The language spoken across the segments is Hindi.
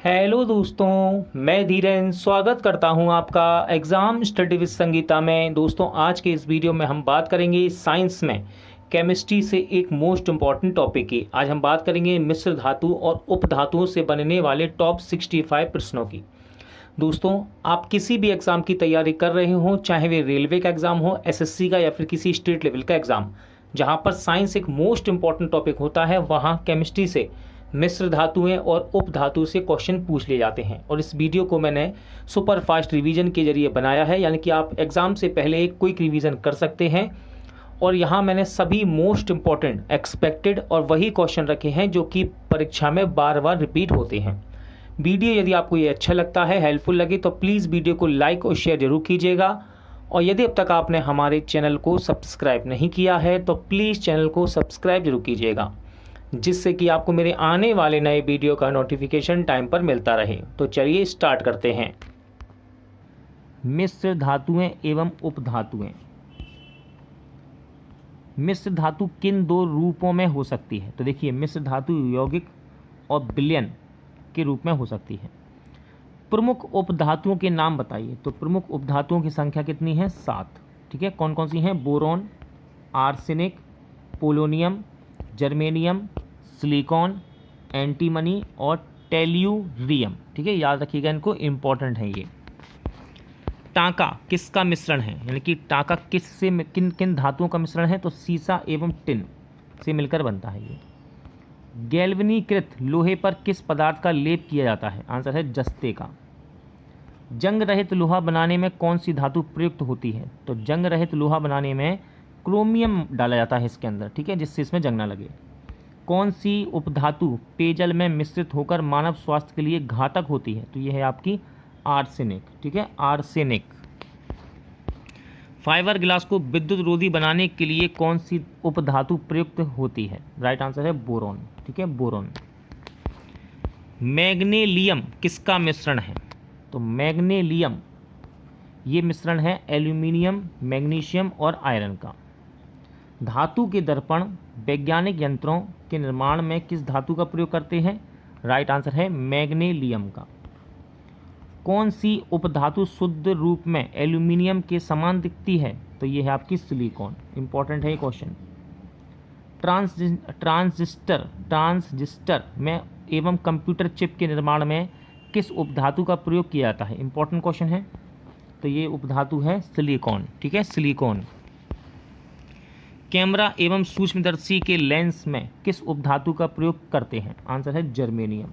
हेलो दोस्तों, मैं धीरेन स्वागत करता हूं आपका एग्ज़ाम स्टडी विद संगीता में। दोस्तों, आज के इस वीडियो में हम बात करेंगे साइंस में केमिस्ट्री से एक मोस्ट इम्पॉर्टेंट टॉपिक की। आज हम बात करेंगे मिश्र धातु और उपधातुओं से बनने वाले टॉप 65 प्रश्नों की। दोस्तों, आप किसी भी एग्ज़ाम की तैयारी कर रहे हो, चाहे वे रेलवे का एग्ज़ाम हो, एसएससी का या फिर किसी स्टेट लेवल का एग्ज़ाम, जहाँ पर साइंस एक मोस्ट इम्पॉर्टेंट टॉपिक होता है, वहाँ केमिस्ट्री से मिश्र धातुएं और उपधातु से क्वेश्चन पूछ लिए जाते हैं। और इस वीडियो को मैंने सुपर फास्ट रिवीजन के जरिए बनाया है, यानी कि आप एग्ज़ाम से पहले एक क्विक रिवीजन कर सकते हैं। और यहाँ मैंने सभी मोस्ट इम्पॉर्टेंट एक्सपेक्टेड और वही क्वेश्चन रखे हैं जो कि परीक्षा में बार बार रिपीट होते हैं। वीडियो यदि आपको ये अच्छा लगता है, हेल्पफुल लगे, तो प्लीज़ वीडियो को लाइक और शेयर जरूर कीजिएगा। और यदि अब तक आपने हमारे चैनल को सब्सक्राइब नहीं किया है तो प्लीज़ चैनल को सब्सक्राइब जरूर कीजिएगा, जिससे कि आपको मेरे आने वाले नए वीडियो का नोटिफिकेशन टाइम पर मिलता रहे। तो चलिए स्टार्ट करते हैं। मिश्र धातुएं एवं उपधातुएं। मिश्र धातु किन दो रूपों में हो सकती है? तो देखिए, मिश्र धातु यौगिक और विलयन के रूप में हो सकती है। प्रमुख उपधातुओं के नाम बताइए। तो प्रमुख उपधातुओं की संख्या कितनी है? 7। ठीक है, कौन कौन सी हैं? Boron, arsenic, polonium, germanium, silicon, antimony और टेल्यूरियम। ठीक है, याद रखिएगा इनको, इंपॉर्टेंट है ये। टांका किसका मिश्रण है? यानी कि टांका किससे किन किन धातुओं का मिश्रण है? तो सीसा एवं टिन से मिलकर बनता है ये। गैल्वनीकृत लोहे पर किस पदार्थ का लेप किया जाता है? आंसर है जस्ते का। जंग रहित लोहा बनाने में कौन सी धातु प्रयुक्त होती है? तो जंग रहित लोहा बनाने में क्रोमियम डाला जाता है इसके अंदर, ठीक है, जिससे इसमें जंग ना लगे। कौन सी उपधातु पेयजल में मिश्रित होकर मानव स्वास्थ्य के लिए घातक होती है? तो यह है आपकी आर्सेनिक। ठीक है, आर्सेनिक। फाइबर ग्लास को विद्युत रोधी बनाने के लिए कौन सी उपधातु प्रयुक्त होती है? राइट आंसर है बोरोन। ठीक है, बोरोन। मैग्नेलियम किसका मिश्रण है? तो मैग्नेलियम ये मिश्रण है एल्यूमिनियम, मैग्नीशियम और आयरन का। धातु के दर्पण वैज्ञानिक यंत्रों के निर्माण में किस धातु का प्रयोग करते हैं? राइट आंसर है मैग्नेलियम का। कौन सी उपधातु शुद्ध रूप में एल्यूमिनियम के समान दिखती है? तो ये है आपकी सिलिकॉन। इंपॉर्टेंट है ये क्वेश्चन। ट्रांजिस्टर में एवं कंप्यूटर चिप के निर्माण में किस उपधातु का प्रयोग किया जाता है? इंपॉर्टेंट क्वेश्चन है। तो ये उपधातु है सिलिकॉन। ठीक है, सिलिकॉन। कैमरा एवं सूक्ष्मदर्शी के लेंस में किस उपधातु का प्रयोग करते हैं? आंसर है जर्मेनियम।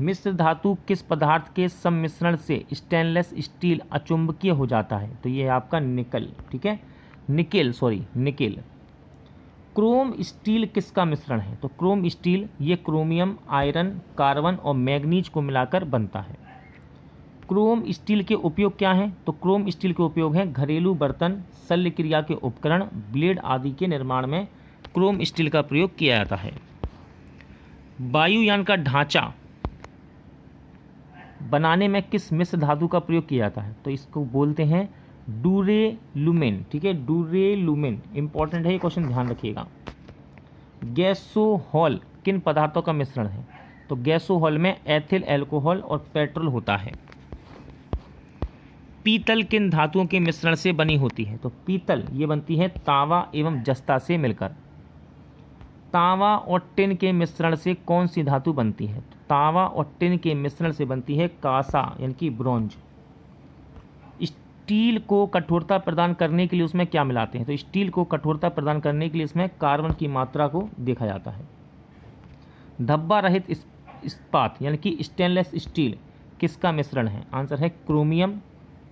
मिश्र धातु किस पदार्थ के सम्मिश्रण से स्टेनलेस स्टील अचुंबकीय हो जाता है? तो ये है आपका निकल। ठीक है, निकेल। क्रोम स्टील किसका मिश्रण है? तो क्रोम स्टील ये क्रोमियम, आयरन, कार्बन और मैग्नीज को मिलाकर बनता है। क्रोम स्टील के उपयोग क्या हैं? तो क्रोम स्टील के उपयोग हैं घरेलू बर्तन, शल्य क्रिया के उपकरण, ब्लेड आदि के निर्माण में क्रोम स्टील का प्रयोग किया जाता है। वायुयान का ढांचा बनाने में किस मिश्र धातु का प्रयोग किया जाता है? तो इसको बोलते हैं डूरेलुमेन। ठीक है, डूरेलुमेन। इंपॉर्टेंट है ये क्वेश्चन, ध्यान रखिएगा। गैसोहॉल किन पदार्थों का मिश्रण है? तो गैसोहॉल में एथिल अल्कोहल और पेट्रोल होता है। पीतल किन धातुओं के मिश्रण से बनी होती है? तो पीतल ये बनती है तांबा एवं जस्ता से मिलकर। तांबा और टिन के मिश्रण से कौन सी धातु बनती है? तो तांबा और टिन के मिश्रण से बनती है कांसा, यानी कि ब्रॉन्ज। स्टील को कठोरता प्रदान करने के लिए उसमें क्या मिलाते हैं? तो स्टील को कठोरता प्रदान करने के लिए इसमें कार्बन की मात्रा को देखा जाता है। धब्बा रहित इस्पात यानी कि स्टेनलेस स्टील किसका मिश्रण है? आंसर है क्रोमियम,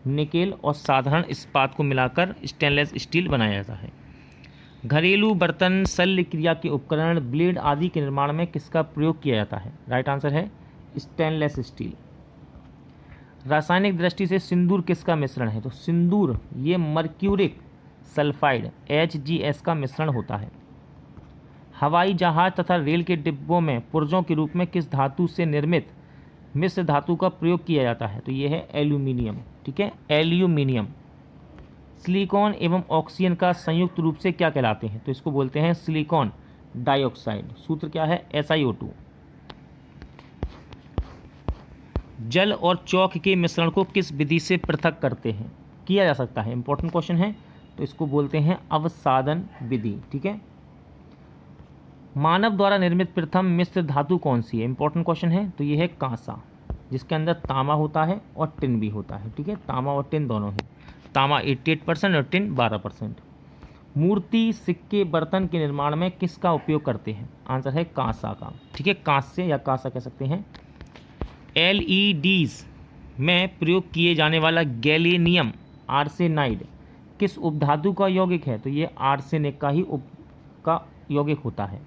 निकेल और साधारण इस्पात को मिलाकर स्टेनलेस स्टील बनाया जाता है। घरेलू बर्तन, शल्य क्रिया के उपकरण, ब्लेड आदि के निर्माण में किसका प्रयोग किया जाता है? राइट आंसर है स्टेनलेस स्टील। रासायनिक दृष्टि से सिंदूर किसका मिश्रण है? तो सिंदूर ये मर्क्यूरिक सल्फाइड HgS का मिश्रण होता है। हवाई जहाज तथा रेल के डिब्बों में पुर्जों के रूप में किस धातु से निर्मित मिश्र धातु का प्रयोग किया जाता है? तो ये है एल्यूमिनियम। ठीक है, एल्यूमिनियम। सिलिकॉन एवं ऑक्सीजन का संयुक्त रूप से क्या कहलाते हैं? तो इसको बोलते हैं सिलिकॉन डाइऑक्साइड। सूत्र क्या है? SiO2। जल और चौक के मिश्रण को किस विधि से पृथक करते हैं, किया जा सकता है, इंपॉर्टेंट क्वेश्चन है, तो इसको बोलते हैं अवसादन विधि। ठीक है। मानव द्वारा निर्मित प्रथम मिश्र धातु कौन सी है, इंपॉर्टेंट क्वेश्चन है, तो ये है कांसा, जिसके अंदर तांबा होता है और टिन भी होता है। ठीक है, तांबा और टिन दोनों है, तांबा 88% और टिन 12%। मूर्ति, सिक्के, बर्तन के निर्माण में किसका उपयोग करते हैं, आंसर है कांसा का। ठीक है, कांस्य या कांसा कह सकते हैं। एलईडीज में प्रयोग किए जाने वाला गैलेनियम आर्सेनाइड किस उपधातु का यौगिक है, तो ये आर्सेनिक का ही का यौगिक होता है।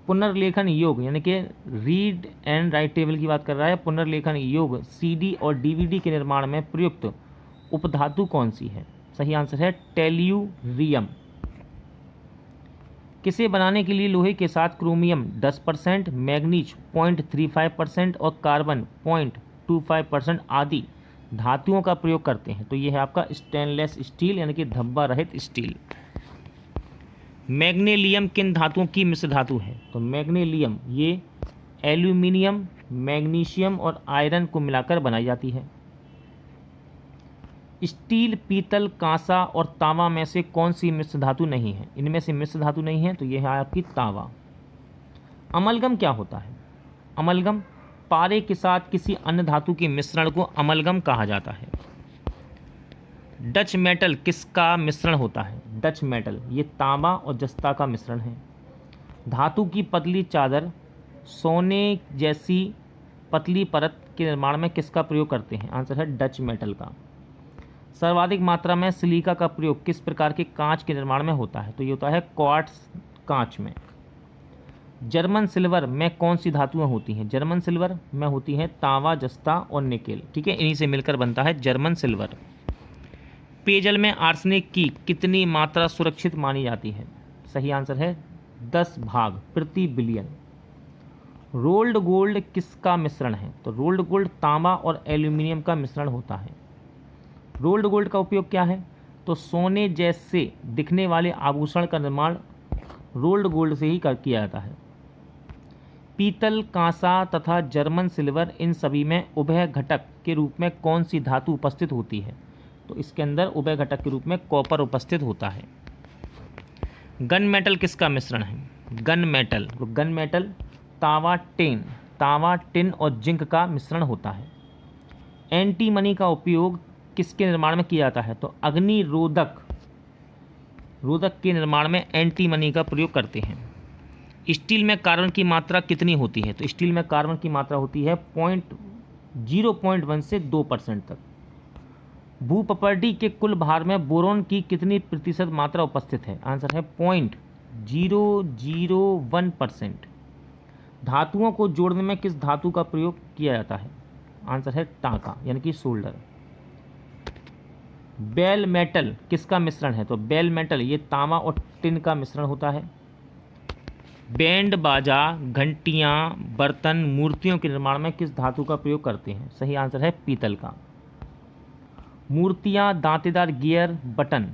पुनर्लेखन योग यानी कि रीड एंड राइट टेबल की बात कर रहा है। पुनर्लेखन योग सीडी और डीवीडी के निर्माण में प्रयुक्त उपधातु कौन सी है, सही आंसर है टेल्यूरियम। किसे बनाने के लिए लोहे के साथ क्रोमियम 10%, मैग्नीज 0.35% और कार्बन 0.25% आदि धातुओं का प्रयोग करते हैं, तो ये है आपका स्टेनलेस स्टील यानी कि धब्बा रहित स्टील। मैग्नीलियम किन धातुओं की मिश्र धातु है, तो मैग्नीलियम ये एल्यूमिनियम, मैग्नीशियम और आयरन को मिलाकर बनाई जाती है। स्टील, पीतल, कांसा और तांबा में से कौन सी मिश्र धातु नहीं है, इनमें से मिश्र धातु नहीं है, तो यह है आपकी तांबा। अमलगम क्या होता है, अमलगम पारे के साथ किसी अन्य धातु के मिश्रण को अमलगम कहा जाता है। डच मेटल किसका मिश्रण होता है, डच मेटल ये तांबा और जस्ता का मिश्रण है। धातु की पतली चादर, सोने जैसी पतली परत के निर्माण में किसका प्रयोग करते हैं, आंसर है डच मेटल का। सर्वाधिक मात्रा में सिलिका का प्रयोग किस प्रकार के कांच के निर्माण में होता है, तो ये होता है क्वार्ट्ज कांच में। जर्मन सिल्वर में कौन सी धातुएं होती हैं, जर्मन सिल्वर में होती हैं तांबा, जस्ता और निकेल। ठीक है, इन्हीं से मिलकर बनता है जर्मन सिल्वर। पेयजल में आर्सेनिक की कितनी मात्रा सुरक्षित मानी जाती है, सही आंसर है 10 भाग प्रति बिलियन। रोल्ड गोल्ड किसका मिश्रण है, तो रोल्ड गोल्ड तांबा और एल्यूमिनियम का मिश्रण होता है। रोल्ड गोल्ड का उपयोग क्या है, तो सोने जैसे दिखने वाले आभूषण का निर्माण रोल्ड गोल्ड से ही किया जाता है। पीतल, कांसा तथा जर्मन सिल्वर इन सभी में उभय घटक के रूप में कौन सी धातु उपस्थित होती है, तो इसके अंदर उभय घटक के रूप में कॉपर उपस्थित होता है। गन मेटल किसका मिश्रण है, गन मेटल, तो गन मेटल तांबा, टिन और जिंक का मिश्रण होता है। एंटीमनी का उपयोग किसके निर्माण में किया जाता है, तो अग्नि रोधक के निर्माण में एंटीमनी का प्रयोग करते हैं। स्टील में कार्बन की मात्रा कितनी होती है, तो स्टील में कार्बन की मात्रा होती है 0.1 से 2% तक। भूपटडी के कुल भार में बोरोन की कितनी प्रतिशत मात्रा उपस्थित है, आंसर है 0.001%। धातुओं को जोड़ने में किस धातु का प्रयोग किया जाता है, आंसर है टांका यानी कि सोल्डर। बेल मेटल किसका मिश्रण है, तो बेल मेटल ये तांबा और टिन का मिश्रण होता है। बैंड बाजा, घंटियां, बर्तन, मूर्तियों के निर्माण में किस धातु का प्रयोग करते हैं, सही आंसर है पीतल का। मूर्तियां, दांतेदार गियर, बटन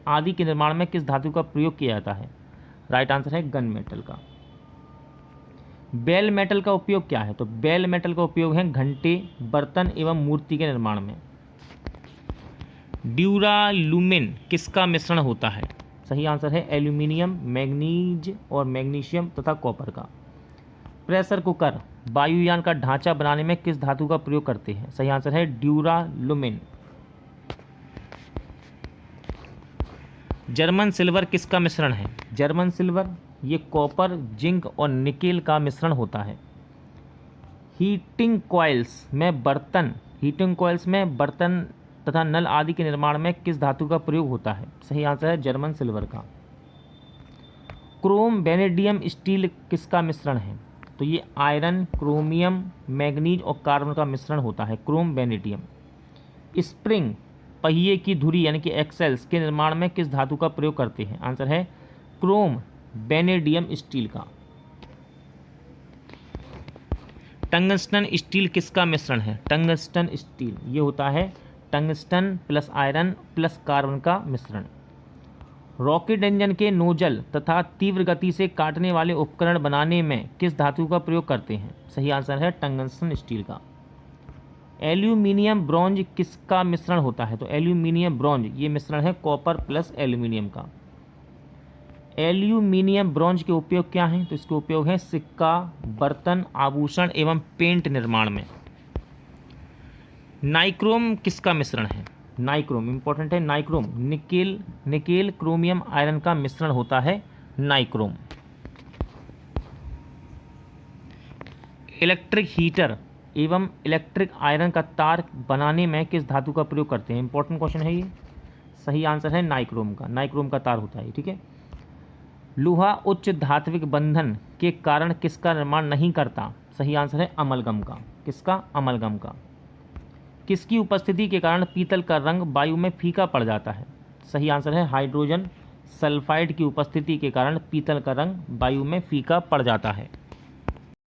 आदि के निर्माण में किस धातु का प्रयोग किया जाता है, राइट आंसर है गन मेटल का। बेल मेटल का उपयोग क्या है, तो बेल मेटल का उपयोग है घंटे, बर्तन एवं मूर्ति के निर्माण में। ड्यूरालुमिन किसका मिश्रण होता है, सही आंसर है एल्यूमिनियम, मैग्नीज और मैग्नीशियम तथा कॉपर का। प्रेशर कुकर वायुयान का ढांचा बनाने में किस धातु का प्रयोग करते हैं, सही आंसर है ड्यूरालुमिन। जर्मन सिल्वर किसका मिश्रण है, जर्मन सिल्वर ये कॉपर, जिंक और निकेल का मिश्रण होता है। हीटिंग कॉइल्स में बर्तन तथा नल आदि के निर्माण में किस धातु का प्रयोग होता है, सही आंसर है जर्मन सिल्वर का। क्रोम वेनेडियम स्टील किसका मिश्रण है, तो ये आयरन, क्रोमियम, मैग्नीज और कार्बन का मिश्रण होता है क्रोम वेनेडियम। स्प्रिंग पहिए की धुरी यानी कि एक्सेल्स के निर्माण में किस धातु का प्रयोग करते हैं, आंसर है क्रोम वेनेडियम स्टील का। टंगस्टन स्टील किसका मिश्रण है, टंगस्टन स्टील ये होता है tungsten plus iron plus carbon का मिश्रण। रॉकेट इंजन के नोजल तथा तीव्र गति से काटने वाले उपकरण बनाने में किस धातु का प्रयोग करते हैं, सही आंसर है टंगस्टन स्टील का। एल्यूमिनियम ब्रॉन्ज किसका मिश्रण होता है? तो एल्यूमिनियम ब्रॉन्ज ये मिश्रण है कॉपर प्लस एल्यूमिनियम का। एल्यूमिनियम ब्रॉन्ज के उपयोग क्या हैं? तो इसके उपयोग है सिक्का, बर्तन, आभूषण एवं पेंट निर्माण में। नाइक्रोम किसका मिश्रण है? नाइक्रोम इंपॉर्टेंट है। नाइक्रोम निकेल क्रोमियम आयरन का मिश्रण होता है नाइक्रोम। इलेक्ट्रिक हीटर एवं इलेक्ट्रिक आयरन का तार बनाने में किस धातु का प्रयोग करते हैं? इंपॉर्टेंट क्वेश्चन है ये। सही आंसर है नाइक्रोम का। नाइक्रोम का तार होता है, ठीक है। लोहा उच्च धात्विक बंधन के कारण किसका निर्माण नहीं करता? सही आंसर है अमलगम का। किसका? अमलगम का। किसकी उपस्थिति के कारण पीतल का रंग वायु में फीका पड़ जाता है? सही आंसर है हाइड्रोजन सल्फाइड की उपस्थिति के कारण पीतल का रंग वायु में फीका पड़ जाता है।